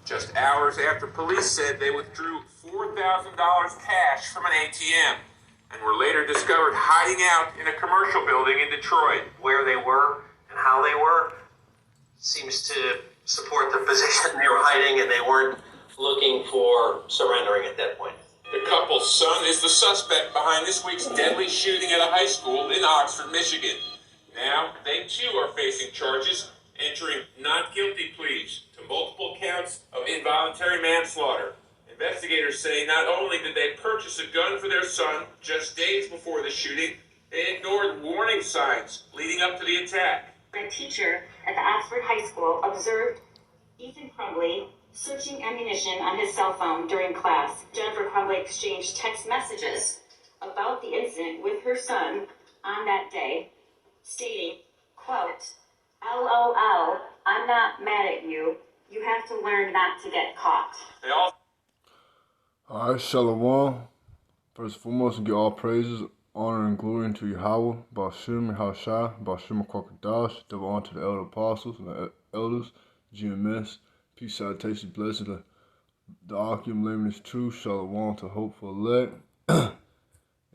just hours after police said they withdrew $4,000 cash from an ATM and were later discovered hiding out in a commercial building in Detroit. Where they were and how they were seems to support the position they were hiding, and they weren't looking for surrendering at that point. The couple's son is the suspect behind this week's deadly shooting at a high school in Oxford, Michigan. Now, they too are facing charges, entering not guilty pleas to multiple counts of involuntary manslaughter. Investigators say not only did they purchase a gun for their son just days before the shooting, they ignored warning signs leading up to the attack. A teacher at the Oxford High School observed Ethan Crumbley searching ammunition on his cell phone during class. Jennifer Crumbley exchanged text messages about the incident with her son on that day, stating, quote, "LOL, I'm not mad at you. You have to learn not to get caught." All right, Shalom. First and foremost, give all praises, honor, and glory unto Yahweh, Ba'ashem, Yahshua, Ba'ashem, Kwakadash, double honor to the elder apostles and the elders, GMS, peace, salutation, blessings. The accumulating is true, Shalom to hopeful elect.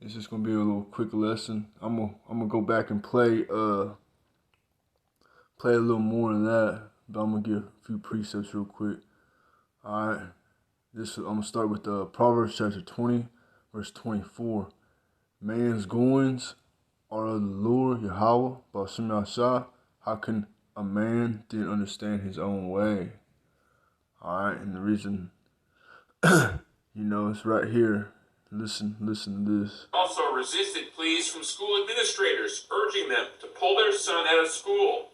It's just gonna be a little quick lesson. I'm gonna go back and play a little more than that, but I'm gonna give a few precepts real quick. All right. I'm going to start with Proverbs chapter 20, verse 24. Man's goings are of the Lord, Yahweh, Ba'ashem Yahshua. How can a man then understand his own way? Alright, and the reason, it's right here. Listen to this. Also resisted pleas from school administrators urging them to pull their son out of school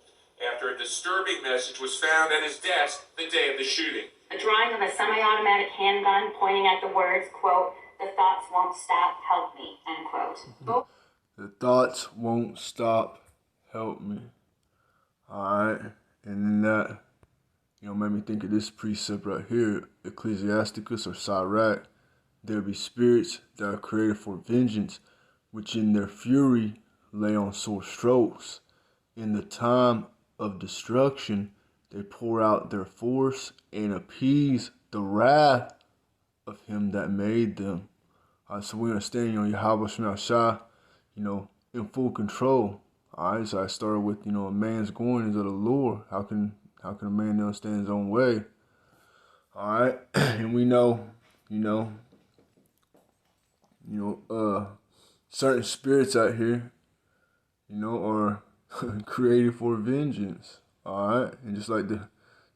after a disturbing message was found at his desk the day of the shooting. A drawing of a semi-automatic handgun pointing at the words, quote, "The thoughts won't stop, help me," end quote. The thoughts won't stop, help me. Alright, and then that, made me think of this precept right here, Ecclesiasticus or Sirach. There be spirits that are created for vengeance, which in their fury lay on sore strokes. In the time of destruction, they pour out their force and appease the wrath of him that made them. So we understand, Yahweh Shema Shah, in full control. Alright, so I started with, a man's goings of the Lord. How can a man understand his own way? Alright, and we know, certain spirits out here, are created for vengeance. Alright, and just like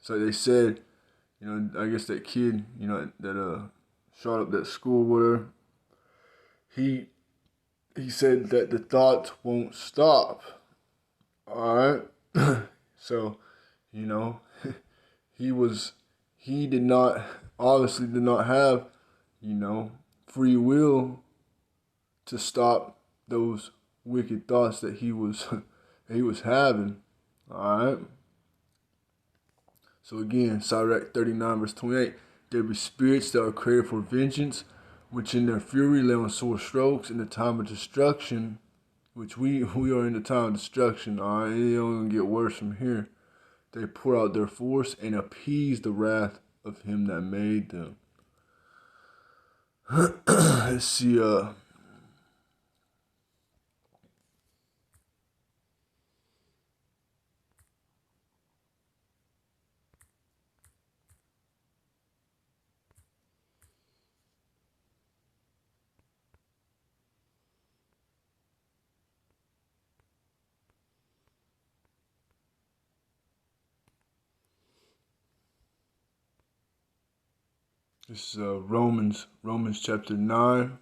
they said, I guess that kid, that shot up that school, whatever, he said that the thoughts won't stop. Alright, so, he did not have, free will to stop those wicked thoughts that he was having. Alright. So again, Sirach 39 verse 28. There be spirits that are created for vengeance, which in their fury lay on sore strokes in the time of destruction, which we are in the time of destruction. Alright, it don't get worse from here. They pour out their force and appease the wrath of him that made them. Let's see, this is Romans chapter 9.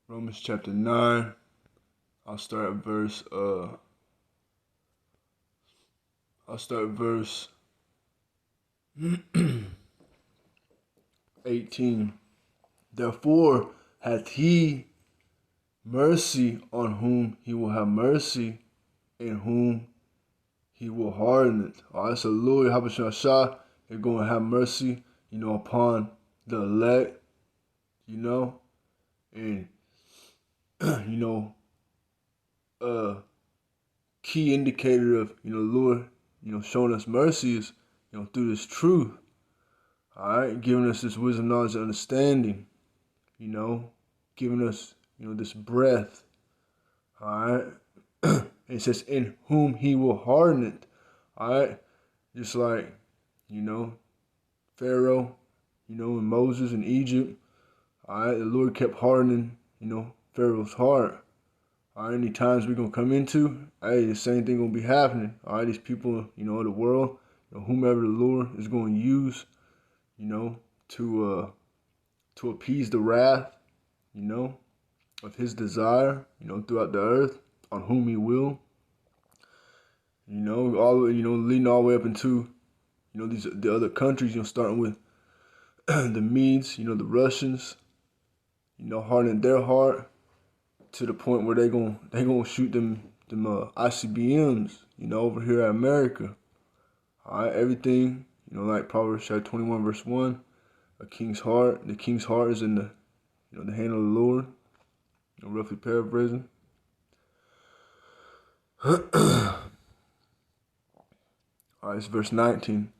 Romans chapter 9. I'll start at verse 18. Therefore hath he mercy on whom he will have mercy, and whom he will harden it. Alright, so Lord Habashah Shah is going to have mercy, upon the elect, and, key indicator of, the Lord, showing us mercy is, through this truth. All right, giving us this wisdom, knowledge, and understanding. Giving us, this breath. All right, and it says, in whom He will harden it. All right, just like, Pharaoh, and Moses in Egypt. All right, the Lord kept hardening, Pharaoh's heart. All right, any times we're going to come into, hey, the same thing going to be happening. All right, these people, of the world, whomever the Lord is going to use, to appease the wrath, of His desire, throughout the earth, on whom He will. All leading all the way up into, the other countries, starting with the Medes, the Russians, hardening their heart to the point where they gonna shoot them ICBMs, over here at America. All right, everything, like Proverbs chapter 21 verse 1, the king's heart is in the, the hand of the Lord, roughly paraphrasing. All right, it's verse 19,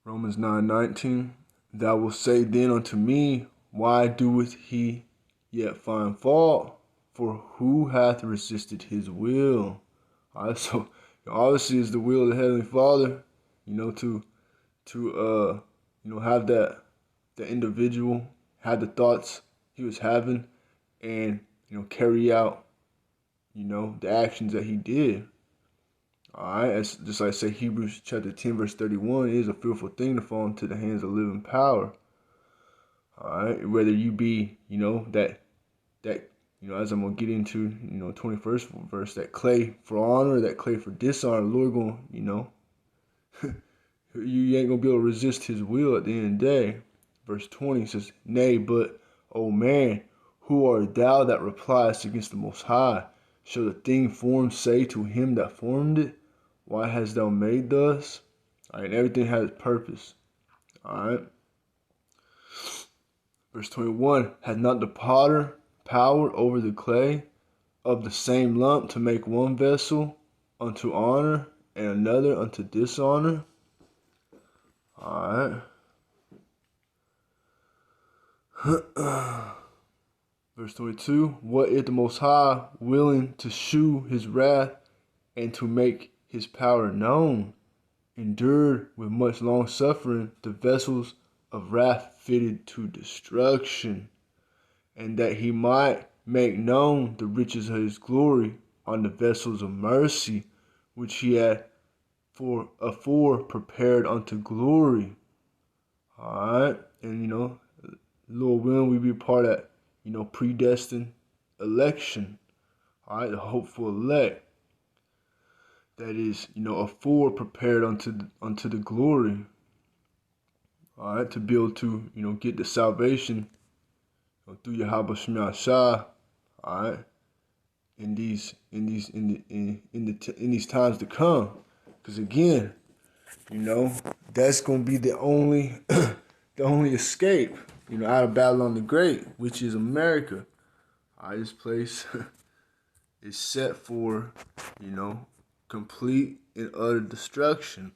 Romans 9:19. Thou wilt say then unto me, why doeth he yet find fault? For who hath resisted His will? All right, so obviously it's the will of the Heavenly Father, to have that individual have the thoughts he was having, and carry out the actions that he did. All right, it's just like I say, Hebrews chapter 10 verse 31, it is a fearful thing to fall into the hands of living power. All right, whether you be that as I'm gonna get into 21st verse, that clay for honor, that clay for dishonor, the Lord gonna you ain't gonna be able to resist His will at the end of the day. Verse 20 says, nay, but, O man, who art thou that repliest against the Most High? Shall the thing formed say to him that formed it, why hast thou made thus? All right, and everything has its purpose. All right. Verse 21, hath not the potter power over the clay of the same lump to make one vessel unto honor and another unto dishonor? All right. Verse 22, what if the Most High, willing to shew His wrath and to make His power known, endured with much long suffering the vessels of wrath fitted to destruction, and that He might make known the riches of His glory on the vessels of mercy, which He had afore prepared unto glory. All right, and Lord willing, we be part of that, predestined election. All right, the hopeful elect. That is, afore prepared unto the glory. All right, to be able to, get the salvation through Yahweh Shema Shah. All right, in these times to come, because again, that's gonna be the only the only escape, out of Babylon the Great, which is America. All right, this place is set for, complete and utter destruction.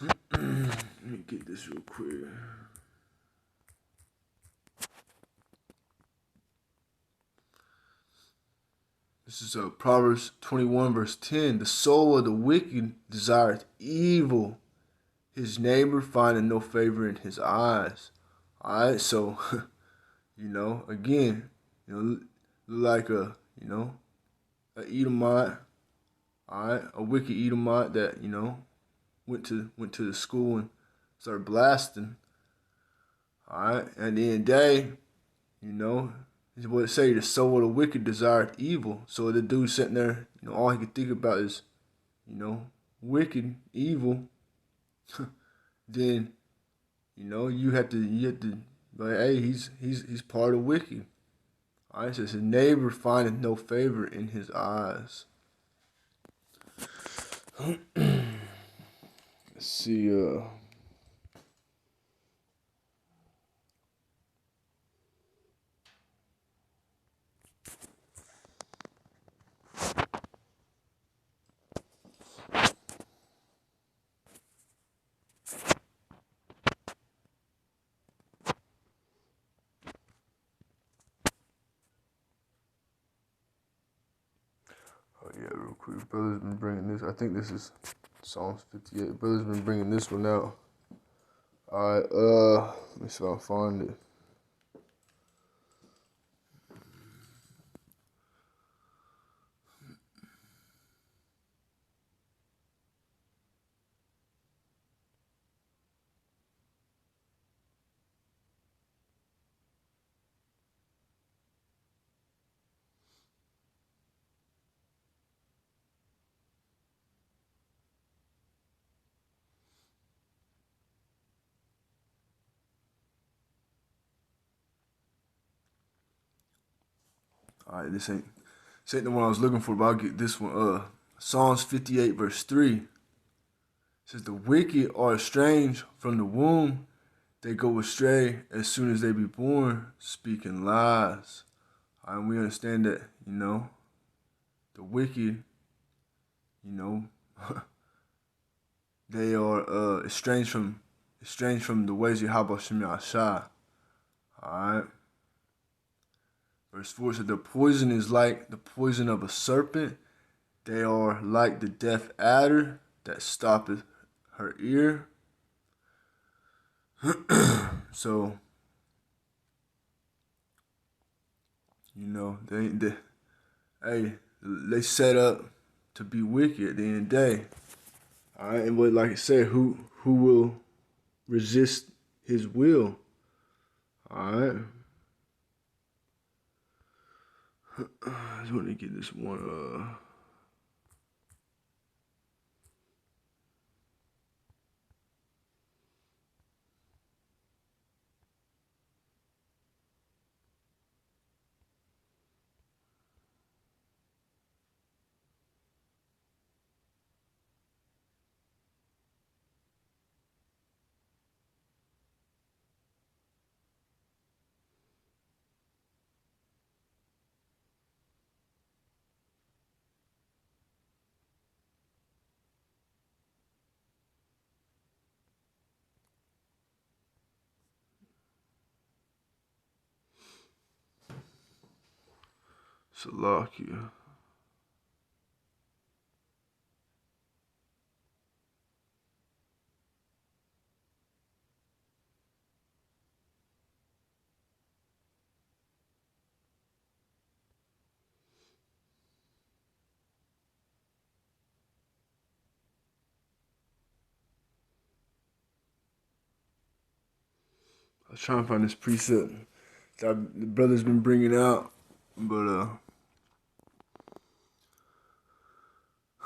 Let me get this real quick. This is Proverbs 21 verse 10. The soul of the wicked desireth evil. His neighbor findeth no favor in his eyes. Alright, so, again, like a Edomite, alright, a wicked Edomite that, went to the school and started blasting. Alright, at the end of the day, is what it say, the soul of the wicked desireth evil. So the dude sitting there, all he could think about is, wicked, evil. Then, you have to, like, hey, he's part of wicked. All right, it says his neighbor findeth no favor in his eyes. Let's see, Yeah, real quick. Brother's been bringing this. I think this is Psalms 58. Brother's been bringing this one out. Alright, let me see if I can find it. Alright, this ain't the one I was looking for, but I'll get this one. Psalms 58 verse 3. It says, the wicked are estranged from the womb. They go astray as soon as they be born, speaking lies. And we understand that, the wicked, they are estranged from the ways of Yahweh Shem Yahshai. Alright. Verse 4 said, the poison is like the poison of a serpent. They are like the deaf adder that stoppeth her ear. So, they set up to be wicked at the end of the day. Alright, and like I said, who will resist his will? Alright. I just want to get this one. Salakia. I was trying to find this precept that the brother's been bringing out, but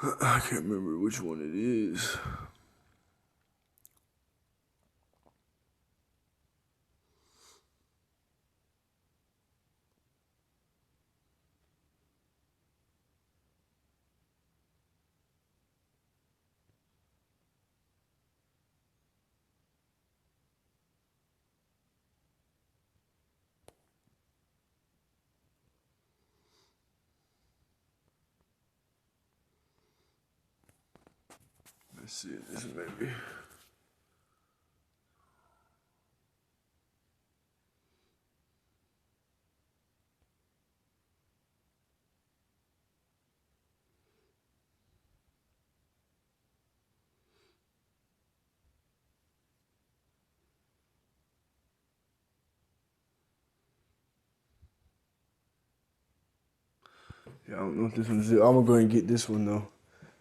I can't remember which one it is. Let's see, this maybe. Yeah, I don't know if this one's it. I'm gonna go ahead and get this one though.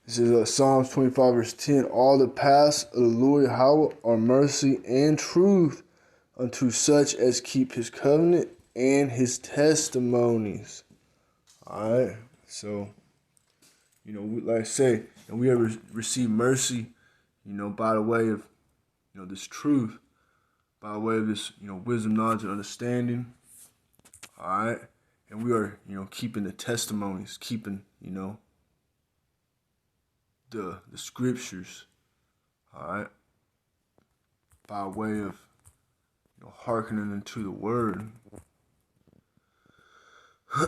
It says Psalms 25 verse 10. All the paths of the Lord Yahweh are mercy and truth unto such as keep his covenant and his testimonies. Alright, so like I say, and we ever receive mercy, by the way of this truth, by the way of this wisdom, knowledge, and understanding. Alright. And we are, keeping the testimonies, keeping, the scriptures, all right, by way of, hearkening into the word.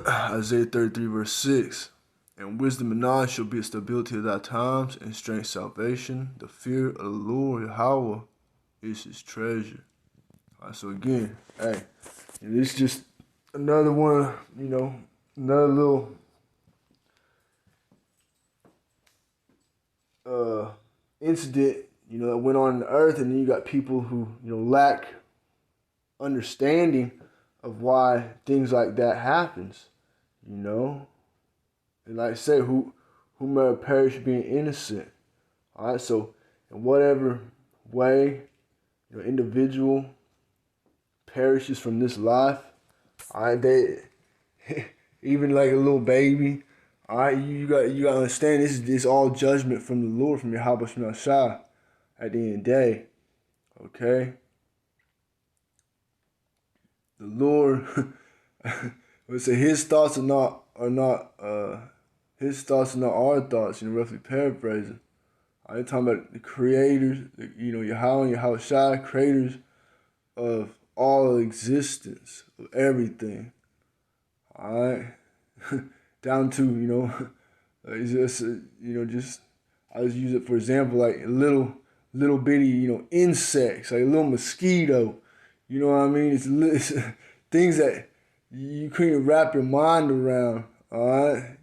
Isaiah 33 verse 6, and wisdom and knowledge shall be a stability of thy times, and strength salvation. The fear of the Lord Yahweh is his treasure. All right, so again, hey, this is just another one, another little incident, that went on in the earth, and then you got people who, lack understanding of why things like that happens, And like I say, who may perish being innocent. All right, so in whatever way individual perishes from this life, all right, they even like a little baby, all right, you got to understand this all judgment from the Lord, from Yahweh Shema Shai at the end of the day. Okay? The Lord would say his thoughts are not his thoughts are not our thoughts, roughly paraphrasing. I'm talking about the creators, Yahweh and Yahweh Shai, creators of all existence, of everything. Alright? Down to, it's just, just, I just use it for example, like little bitty, insects, like a little mosquito. You know what I mean? It's things that you couldn't wrap your mind around. Alright?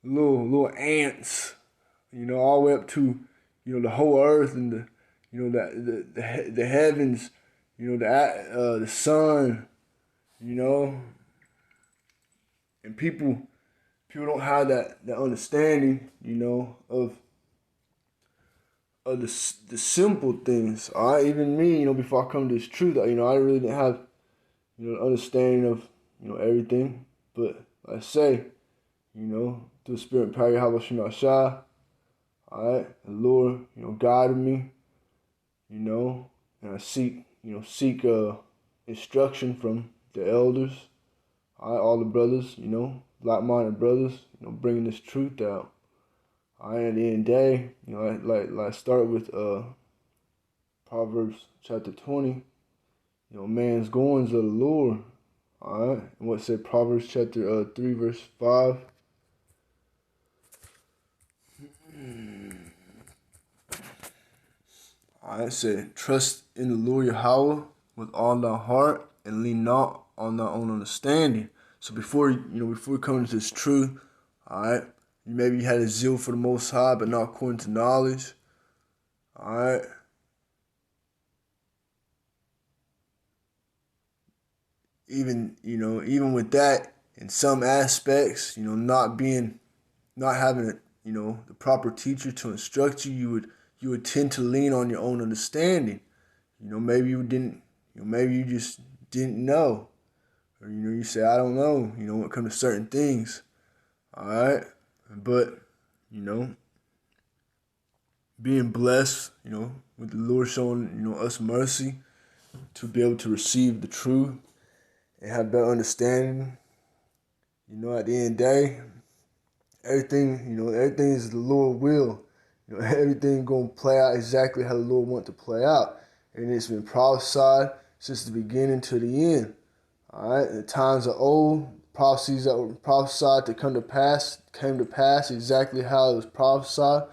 Little ants. All the way up to, the whole earth and the heavens, the sun, and people don't have that understanding, of the simple things. All right, even me, before I come to this truth, I really didn't have, understanding of, everything. But like I say, through the Spirit and power of Yahweh Shema Shai, all right, the Lord, guided me, and I seek instruction from the elders, all right, all the brothers, like-minded brothers, bringing this truth out. All right, at the end of the day, like start with Proverbs chapter 20, man's goings of the Lord, all right, and what said Proverbs chapter 3 verse 5. I said, trust in the Lord Yahweh with all thy heart and lean not on thy own understanding. So before we come into this truth, all right, maybe you had a zeal for the Most High, but not according to knowledge. All right. Even with that, in some aspects, not having the proper teacher to instruct you, you would tend to lean on your own understanding. Maybe you didn't, maybe you just didn't know. Or, you say, I don't know, when it comes to certain things. All right. But, being blessed, with the Lord showing, us mercy to be able to receive the truth and have better understanding. At the end of the day, everything is the Lord's will. Everything going to play out exactly how the Lord wants to play out. And it's been prophesied since the beginning to the end. All right, the times are old. Prophecies that were prophesied to come to pass came to pass exactly how it was prophesied.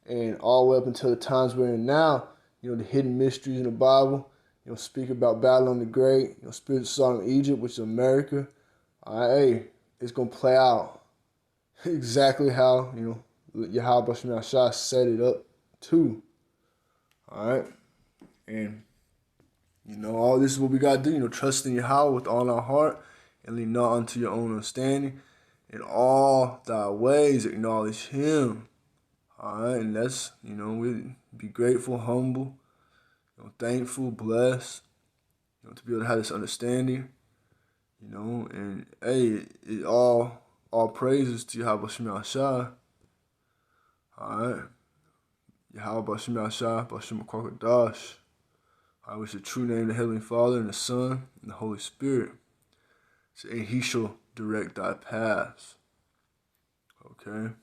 And all the way up until the times we're in now, the hidden mysteries in the Bible, speak about Babylon the Great, spiritual Sodom Egypt, which is America. All right, hey, it's going to play out exactly how, Yahweh Shema Shai set it up to. All right, and all this is what we got to do, trust in Yahweh with all our heart and lean not unto your own understanding. In all thy ways acknowledge him. All right, and that's, we be grateful, humble, thankful, blessed, to be able to have this understanding, and hey, it all praises to Yahweh Shema Shai. All right, Yahweh Shema Shai, Bashim Kwakadash. I wish the true name of the Heavenly Father and the Son and the Holy Spirit. So, and he shall direct thy paths. Okay.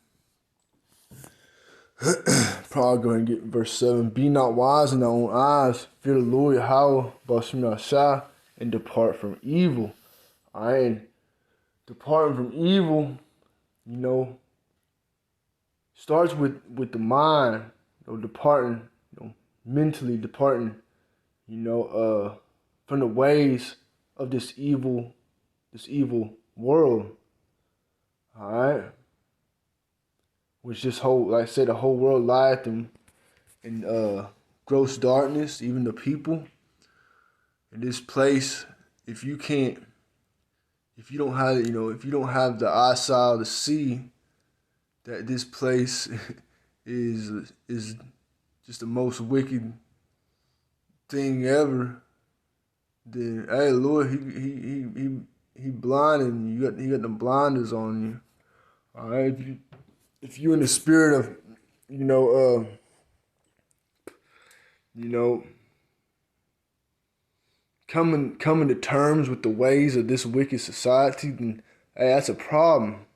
Probably go ahead and get verse 7. Be not wise in thy own eyes. Fear the Lord Yahweh, Bashim Shai, and depart from evil. Alright, and departing from evil, starts with the mind, departing, mentally departing, from the ways of this evil world. Alright? which this whole, like I said, the whole world lieth in gross darkness, even the people. In this place, if you don't have the eyesight to see that this place is just the most wicked thing ever, then hey, Lord, he blinding you. He got the blinders on you. All right, if you in the spirit of coming to terms with the ways of this wicked society, then hey, that's a problem.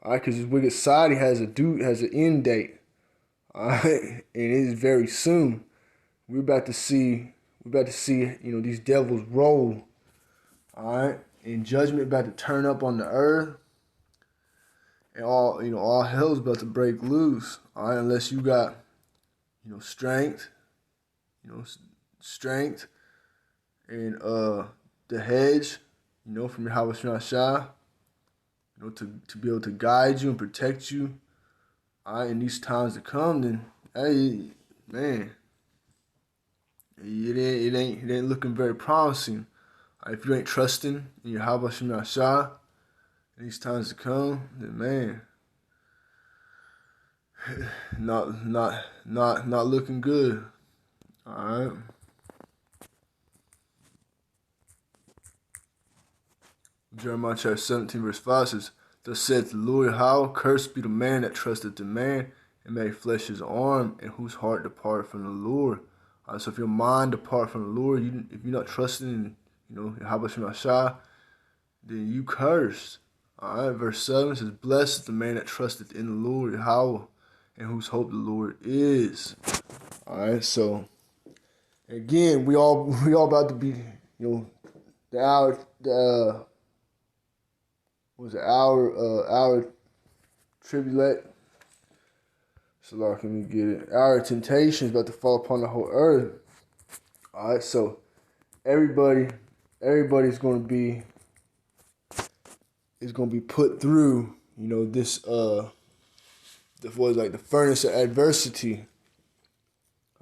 All right, because this wicked society has an end date. All right, and it is very soon. We're about to see these devils roll. All right, and judgment about to turn up on the earth, and all hell's about to break loose. All right, unless you got strength, strength, and the hedge, from your Yahweh Shah, to be able to guide you and protect you, all right, in these times to come. Then hey, man, it ain't looking very promising. If you ain't trusting in your Yahweh Shah in these times to come, then man, not looking good. All right. Jeremiah chapter 17 verse 5 says, "Thus saith the Lord, how cursed be the man that trusteth in man, and made flesh his arm, and whose heart depart from the Lord." So if your mind depart from the Lord, if you're not trusting in Yahweh Shah, then you cursed. All right, verse 7 says, "Blessed is the man that trusteth in the Lord, Yahweh, and whose hope the Lord is." All right, so again, we all about to be, the hour, our tribulate. So Lord, let me get it. Our temptation is about to fall upon the whole earth. All right, so everybody's going to be put through, this the furnace of adversity.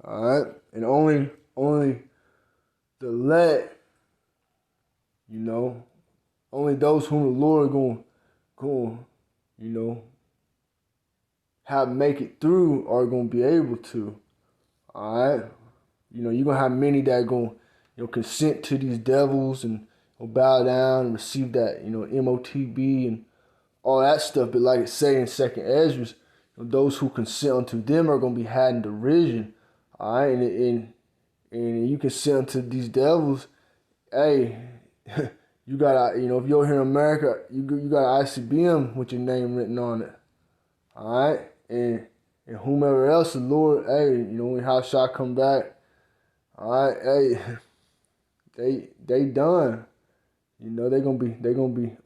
All right, and only the elect, only those whom the Lord going have make it through are going to be able to. All right, you're gonna have many that are going consent to these devils and bow down and receive that MOTB and all that stuff. But like it say in Second Ezra, those who consent unto them are going to be had in derision. All right, and you consent unto these devils. Hey, you got if you're here in America, you got an ICBM with your name written on it. All right, and whomever else the Lord, hey, when how shall I come back? All right, hey, they done. They're gonna be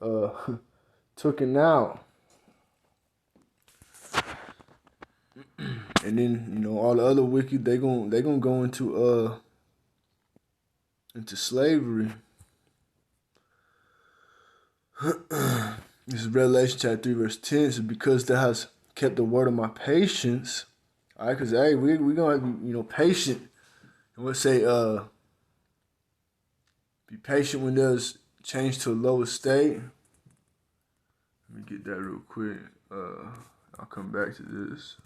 taken out. And then all the other wicked they gonna go into slavery. This is Revelation chapter 3 verse 10. It says, "Because thou hast kept the word of my patience." All right, because hey, we gonna be patient, and we'll say be patient when there's change to a lower state. Let me get that real quick. I'll come back to this.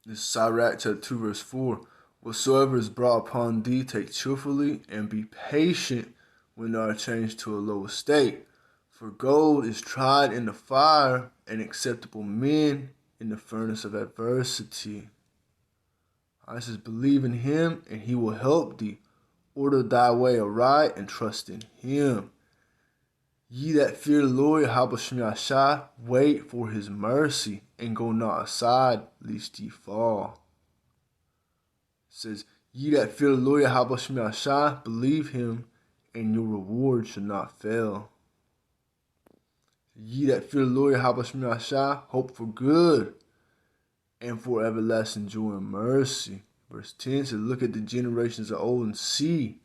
This is Sirach chapter 2 verse 4. "Whatsoever is brought upon thee, take cheerfully, and be patient when thou art changed to a lower state. For gold is tried in the fire, and acceptable men in the furnace of adversity." I says, believe in him, and he will help thee. Order thy way aright, and trust in him. Ye that fear the Lord, Yahweh, wait for his mercy, and go not aside, lest ye fall. It says, ye that fear the Lord, Yahweh, believe him, and your reward shall not fail. Ye that fear the Lord, Yahweh, hope for good, and for everlasting joy and mercy. Verse 10 says, look at the generations of old and see,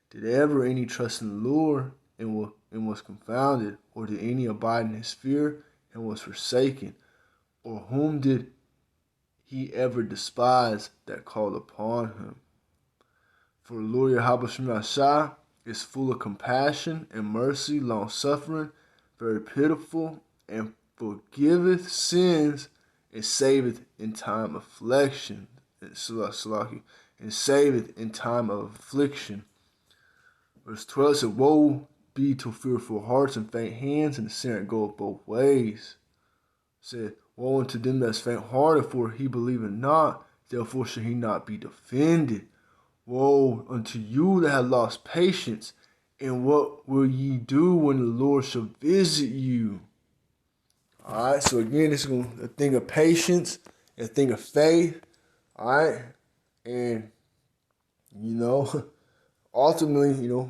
did ever any trust in the Lord? and was confounded? Or did any abide in his fear and was forsaken? Or whom did he ever despise that called upon him? For the Lord Yahweh Shai is full of compassion and mercy, long suffering, very pitiful, and forgiveth sins, and saveth in time of affliction. And saveth in time of affliction. Verse 12 said, Woe be to fearful hearts and faint hands, and the sinner goeth both ways. Said, Woe unto them that's faint hearted, for he believeth not, therefore shall he not be defended. Woe unto you that have lost patience, and what will ye do when the Lord shall visit you? Alright, so again, this is a thing of patience, a thing of faith. Alright, and ultimately, the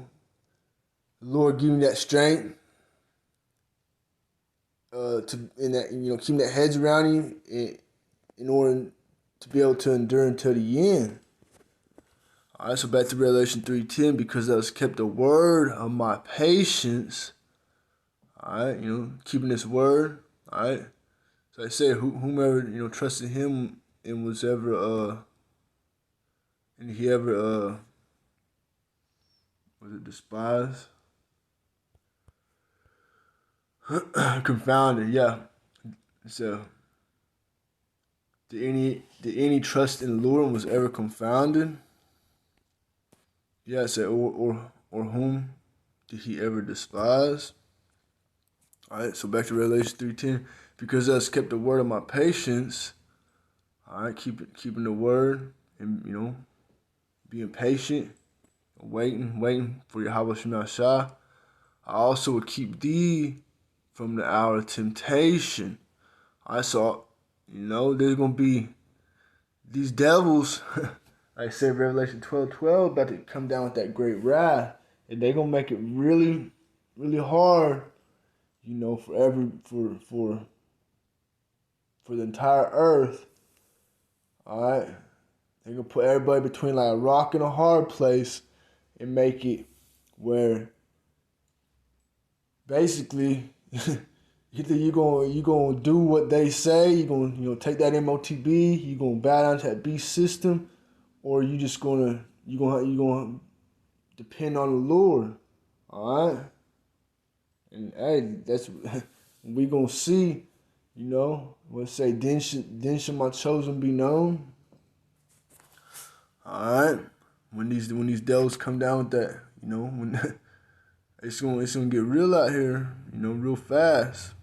Lord giving that strength keeping that hedge around you in order to be able to endure until the end. Alright, so back to Revelation 3:10, because thou hast kept the word of my patience. Alright, keeping this word. Alright. So I say whomever, trusted him and was ever and he ever was it despised? Confounded, yeah. So did any trust in the Lord and was ever confounded? Yeah, I said, or whom did he ever despise? Alright, so back to Revelation 3:10. Because thou hast kept the word of my patience. Alright, keeping the word and being patient, waiting for Yahweh Shai. I also will keep thee from the hour of temptation. I saw, there's gonna be these devils. Like I said, Revelation 12:12, about to come down with that great wrath, and they're gonna make it really, really hard, for the entire earth. All right, they're gonna put everybody between like a rock and a hard place, and make it where basically either you gonna do what they say, you're gonna take that MOTB, you're gonna bow down to that beast system, or you gonna depend on the Lord. All right, and hey, that's we gonna see. Let's say then shall my chosen be known. All right, when these devils come down with that, when it's gonna get real out here, real fast.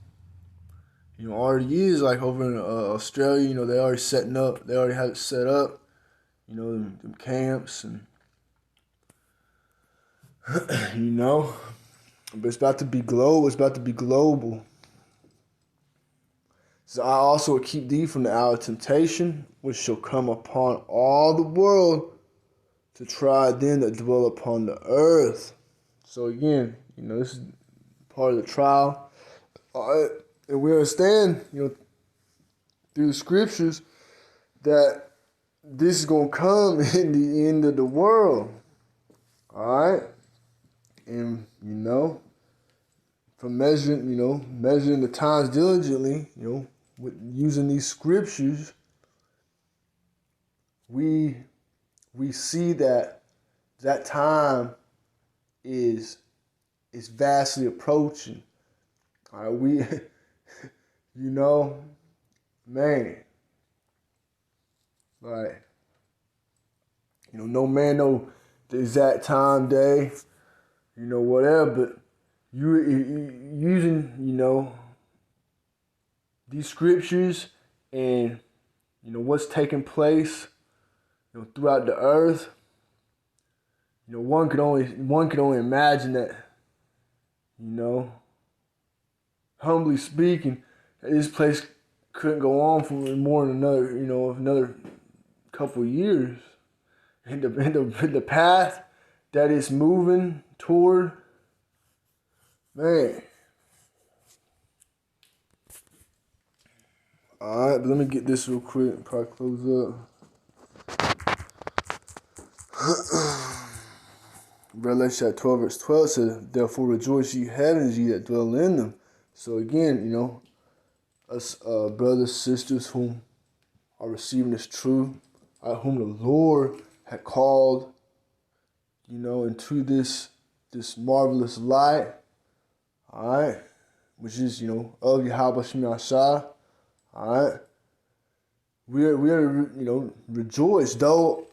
Already is like over in Australia. They already have it set up. Them camps and but it's about to be global. It's about to be global. So I also will keep thee from the hour of temptation, which shall come upon all the world to try them that dwell upon the earth. So again, this is part of the trial. And we understand, through the scriptures that this is going to come in the end of the world. All right? And, from measuring the times diligently, with using these scriptures, we see that time is vastly approaching. All right, man, like, no man know the exact time, day, whatever, but you using, these scriptures and, what's taking place, throughout the earth, one could only imagine that, humbly speaking, this place couldn't go on for more than another couple years. In the path that it's moving toward, man. All right, but let me get this real quick and probably close up. Revelation chapter 12, verse 12 says, therefore rejoice ye heavens, ye that dwell in them. So again, us brothers, sisters whom are receiving this truth, whom the Lord had called, into this marvelous light, all right, which is, of Yahweh Shem Yahshua, all right. We are rejoice, though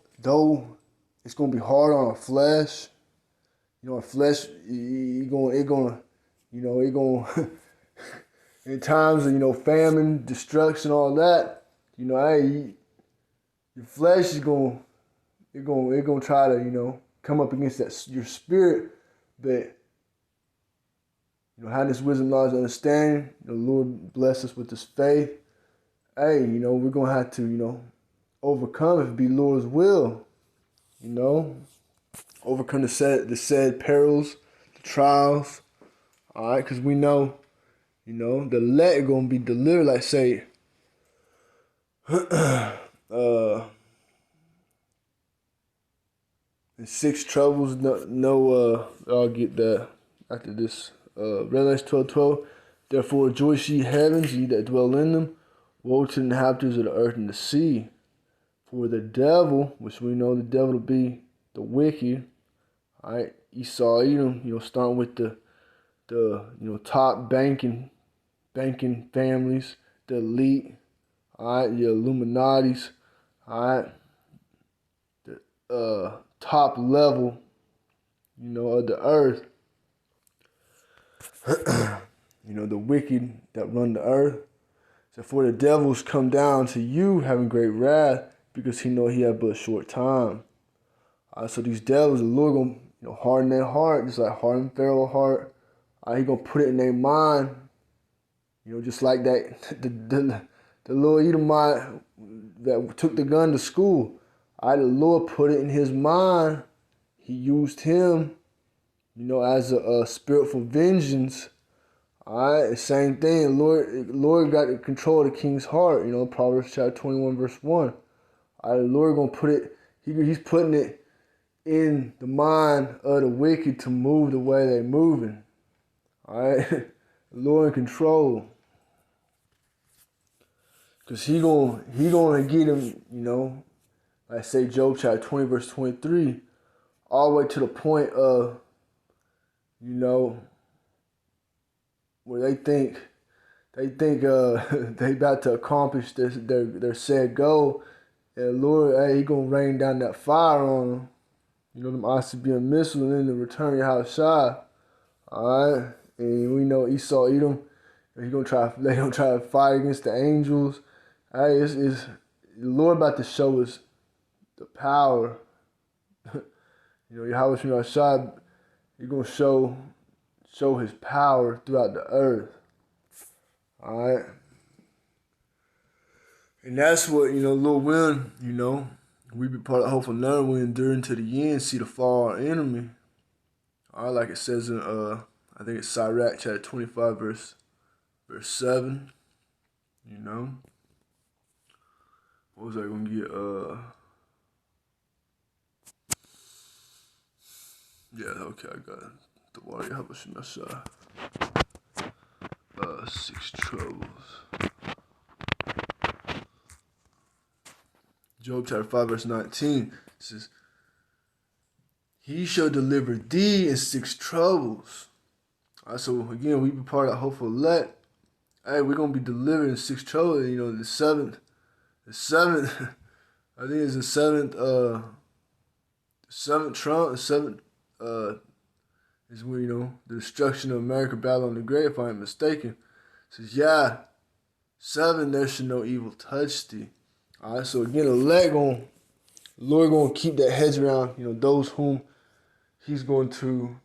it's gonna be hard on our flesh. Our flesh, it gonna in times of famine, destruction, all that. Hey, your flesh is gonna try to come up against that your spirit, but having this wisdom, knowledge, understanding, the Lord bless us with this faith. Hey, we're gonna have to overcome if it be Lord's will. Overcome the said perils, the trials. All right, because we know, the elect are gonna be delivered. Like say, in 6 troubles. I'll get that after this. Revelation 12:12. Therefore rejoice ye heavens, ye that dwell in them. Woe to the inhabitants of the earth and the sea. For the devil, which we know the devil to be the wicked, all right, Esau, Edom, starting with the top banking families, the elite, all right, the Illuminatis, all right, the top level, of the earth, the wicked that run the earth. So for the devils come down to you having great wrath, because he know he had but a short time. So these devils, the Lord gonna harden their heart, just like harden Pharaoh's heart. He gonna put it in their mind, just like that the little Edomite that took the gun to school. The Lord put it in his mind. He used him, as a spirit for vengeance. All right, same thing. Lord got to control the king's heart. Proverbs chapter 21, verse 1. The Lord gonna put it. He's putting it in the mind of the wicked to move the way they're moving. All right, the Lord in control. Cause he gonna get him. Like say Job chapter 20, verse 23, all the way to the point of, where they think they about to accomplish their said goal, and Lord, hey, he gonna rain down that fire on them, them ICBM missiles, and then the return of Yahushua. All right, and we know Esau, Edom, they gonna try to fight against the angels. Hey, it's the Lord about to show us the power. Yahweh Shem Yahshua, he's gonna show his power throughout the earth. Alright. And that's what, Lord willing, we be part of the hopeful none, we endure into the end, see the fall of our enemy. Alright, like it says in I think it's Sirach chapter 25, verse 7. What was I gonna get? Yeah, okay, I got it. The water, how much I saw? 6 troubles. Job chapter 5, verse 19 says, he shall deliver thee in 6 troubles. All right, so again, we be part of that hopeful elect. Hey, we're gonna be delivered in 6 troubles. The seventh, I think it's the seventh trump, the seventh is where, the destruction of America, Babylon the Great, if I ain't mistaken. It says, 7, there should no evil touch thee. All right, so again, the Lord gonna keep that hedge around, those whom he's going to,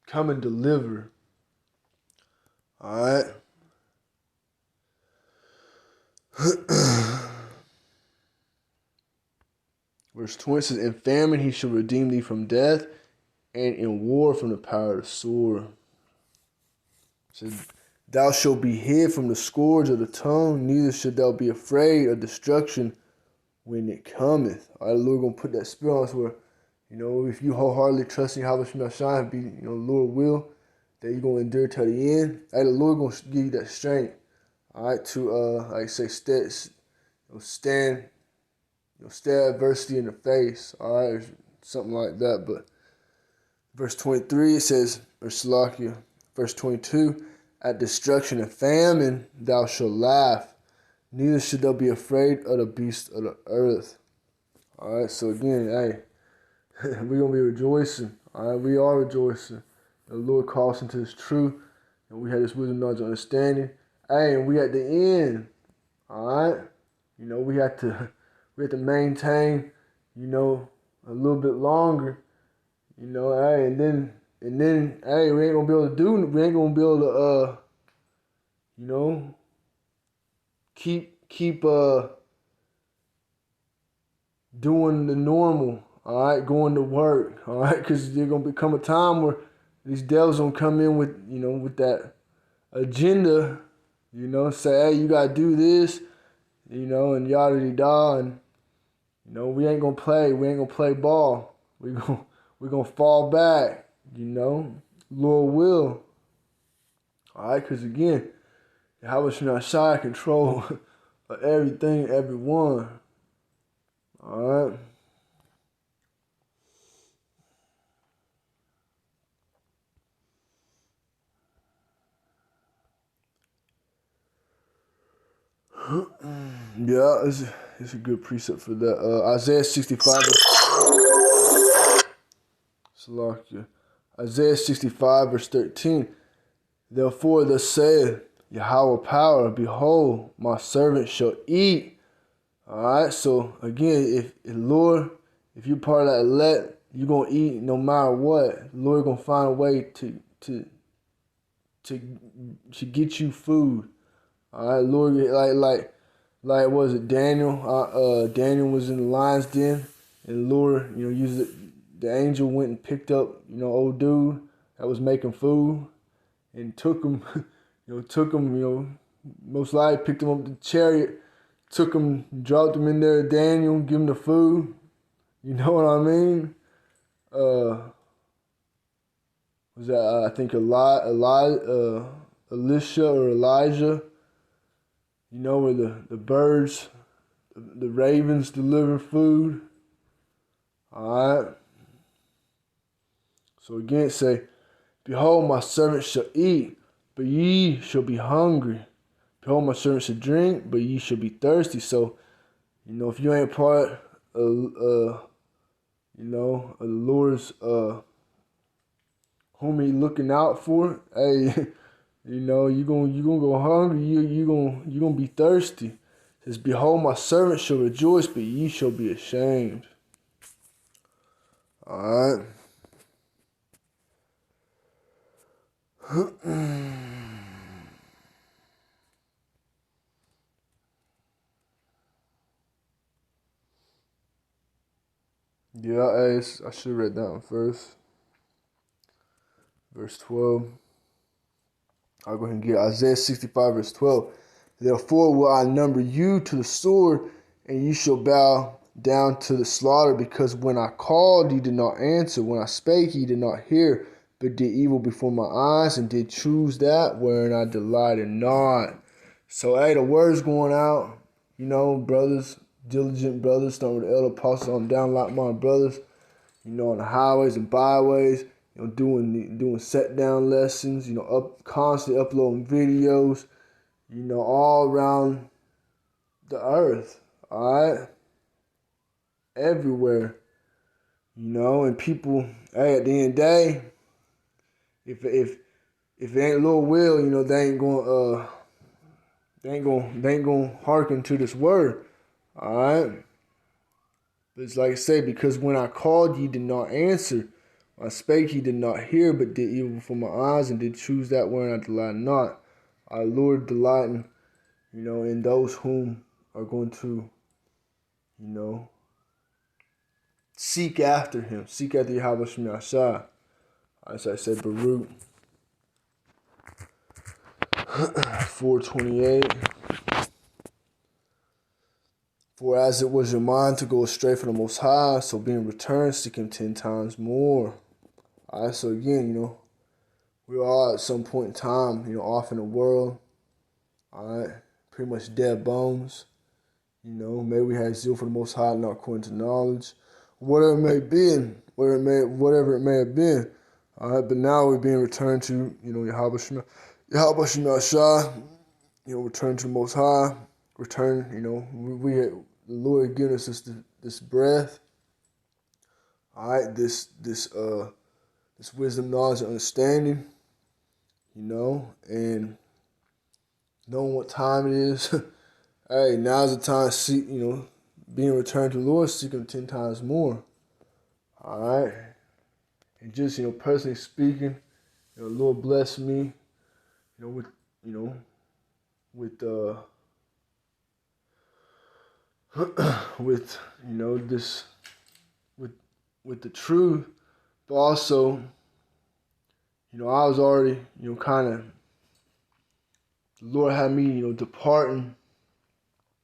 come and deliver. All right. Verse 20 says, in famine he shall redeem thee from death, and in war from the power of the sword. It says, thou shalt be hid from the scourge of the tongue, neither shalt thou be afraid of destruction when it cometh. All right, the Lord gonna put that spirit on us where, if you wholeheartedly trust in Yahweh Shema Shine, be, Lord will, that you're gonna endure till the end. Hey, the Lord gonna give you that strength. All right, to like I say, stand, stare adversity in the face. All right, or something like that. But verse 23 it says, or Salakia, verse 22, at destruction and famine thou shalt laugh, neither should thou be afraid of the beasts of the earth. All right, so again, hey, we're gonna be rejoicing. All right, we are rejoicing. The Lord calls into His truth, and we have this wisdom, knowledge, and understanding. Hey, and we at the end. All right, we have to maintain, a little bit longer. Hey, and then, hey, we ain't gonna be able to keep doing the normal, all right, going to work, all right, because there's gonna become a time where these devils gonna come in with, with that agenda, say, hey, you gotta do this, and yada da, and we ain't gonna play ball, we're gonna fall back, Lord will, all right, because again, how should not shy control of everything, everyone, all right. Yeah, it's a good precept for that. Isaiah 65. Salakia. Isaiah 65 verse 13. Therefore thus saith Yahweh power, behold, my servant shall eat. Alright, so again, if you're part of that elect, you're gonna eat no matter what. The Lord gonna find a way to get you food. Alright, Lord, like was it Daniel? Daniel was in the lion's den, and the Lord, the angel went and picked up, old dude that was making food, and took him, most likely picked him up the chariot, took him, dropped him in there, Daniel, give him the food. You know what I mean? Was that I think Elisha or Elijah? Where the birds, the ravens deliver food. Alright. So again say, behold, my servant shall eat, but ye shall be hungry. Behold, my servant shall drink, but ye shall be thirsty. So, if you ain't part of the Lord's whom He looking out for, hey, you gonna go hungry, you gonna be thirsty. It says, behold, my servant shall rejoice, but ye shall be ashamed. Alright. Yeah, I should have read that one first. Verse 12. I'll go ahead and get Isaiah 65, verse 12. Therefore will I number you to the sword, and ye shall bow down to the slaughter, because when I called, ye did not answer. When I spake, ye did not hear, but did evil before my eyes, and did choose that wherein I delighted not. So, hey, the word's going out, brothers, diligent brothers, starting with the elder apostles on down, like my brothers, on the highways and byways, doing set down lessons, constantly uploading videos, all around the earth, all right, everywhere, and people, hey, at the end of the day, if it ain't Lord will, they ain't gonna hearken to this word, all right. But it's like I say, because when I called, ye did not answer. I spake, ye did not hear, but did evil before my eyes, and did choose that wherein I delight not. Our Lord delighting, in those whom are going to, seek after Him, seek after Yahweh Shem Yashai. As I said, Baruch 4:28. For as it was your mind to go astray from the Most High, so being returned, seek Him 10 times more. All right, so again, we are at some point in time, off in the world. All right, pretty much dead bones. Maybe we had zeal for the Most High, not according to knowledge, whatever it may be, whatever it may have been. All right, but now we're being returned to, Yahweh Shema Shah, return to the Most High, return, the Lord had given us this breath, all right, this wisdom, knowledge, and understanding, and knowing what time it is. Hey, now's the time to seek, being returned to the Lord, seek Him 10 times more. All right. And just, personally speaking, the Lord bless me, with, with, with, this, with the truth, but also, I was already, kind of, the Lord had me, departing,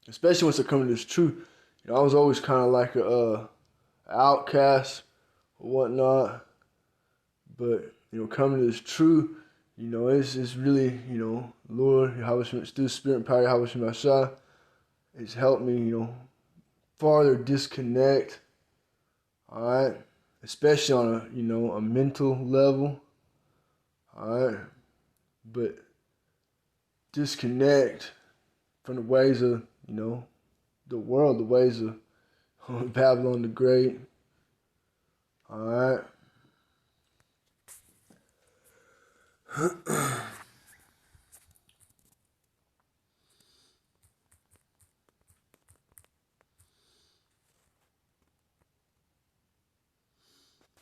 especially once it comes to this truth. I was always kind of like a outcast or whatnot, but coming to this truth, it's really, Lord, Yahweh through the Spirit and power, Yahweh Shema Shah, it's helped me, farther disconnect. All right, especially on a mental level. All right, but disconnect from the ways of the world, the ways of Babylon the Great. All right.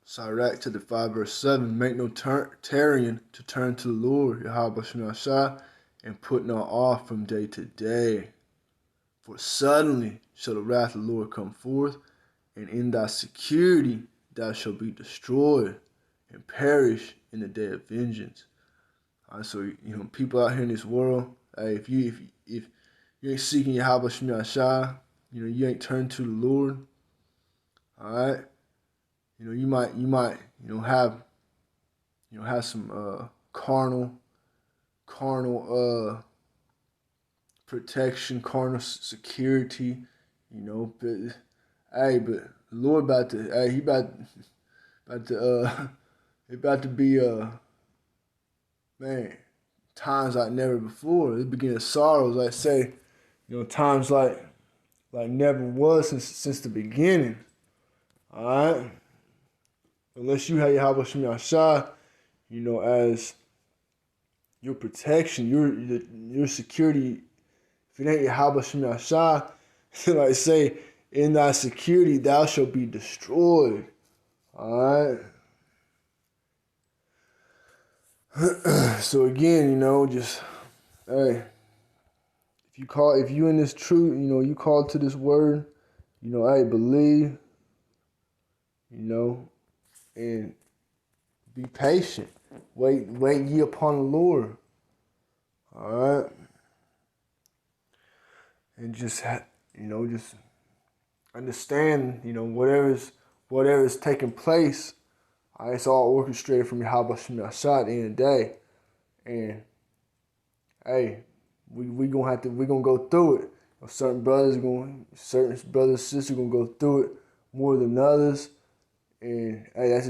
Sirach to the 5 verse 7. Make no tarrying to turn to the Lord, Yahweh Shema Shah, and put not off from day to day. For suddenly shall the wrath of the Lord come forth, and in thy security thou shalt be destroyed and perish in the day of vengeance. All right, so people out here in this world, hey, if you ain't seeking Yahweh Shema Shah, you ain't turned to the Lord. All right, you might have some carnal protection, carnal security, but hey, but the Lord he about to be man, times like never before. The beginning of sorrows, like say, times like never was since the beginning. All right, unless you have Yahweh Shema Shah, as your protection, your security. If it ain't Yahweh Shema Shah, like say, in thy security thou shalt be destroyed. All right. So again, just hey, if you in this truth, you call to this word, hey, believe, and be patient. Wait ye upon the Lord. All right. And just just understand, whatever's taking place, it's all orchestrated from Yahweh Shema Shah at the end of the day. And hey, we're gonna go through it. Certain brothers and sisters gonna go through it more than others. And hey, that's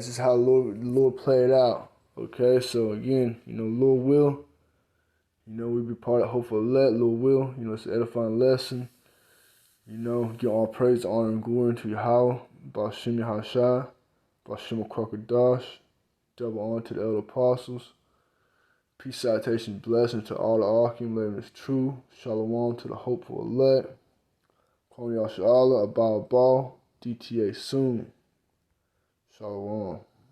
just how the Lord play it out. Okay, so again, Lord will, we be part of Hopeful Elect, Lord will, it's an edifying lesson. Give all praise, honor, and glory to Yahweh, Ba'ashem Yahashai, Ba'ashem Kwakadash, double honor to the elder apostles. Peace, salutation, blessing to all the Archim, living is true. Shalom to the hopeful elect. Kwame Yashala, Abba, DTA soon. Shalom.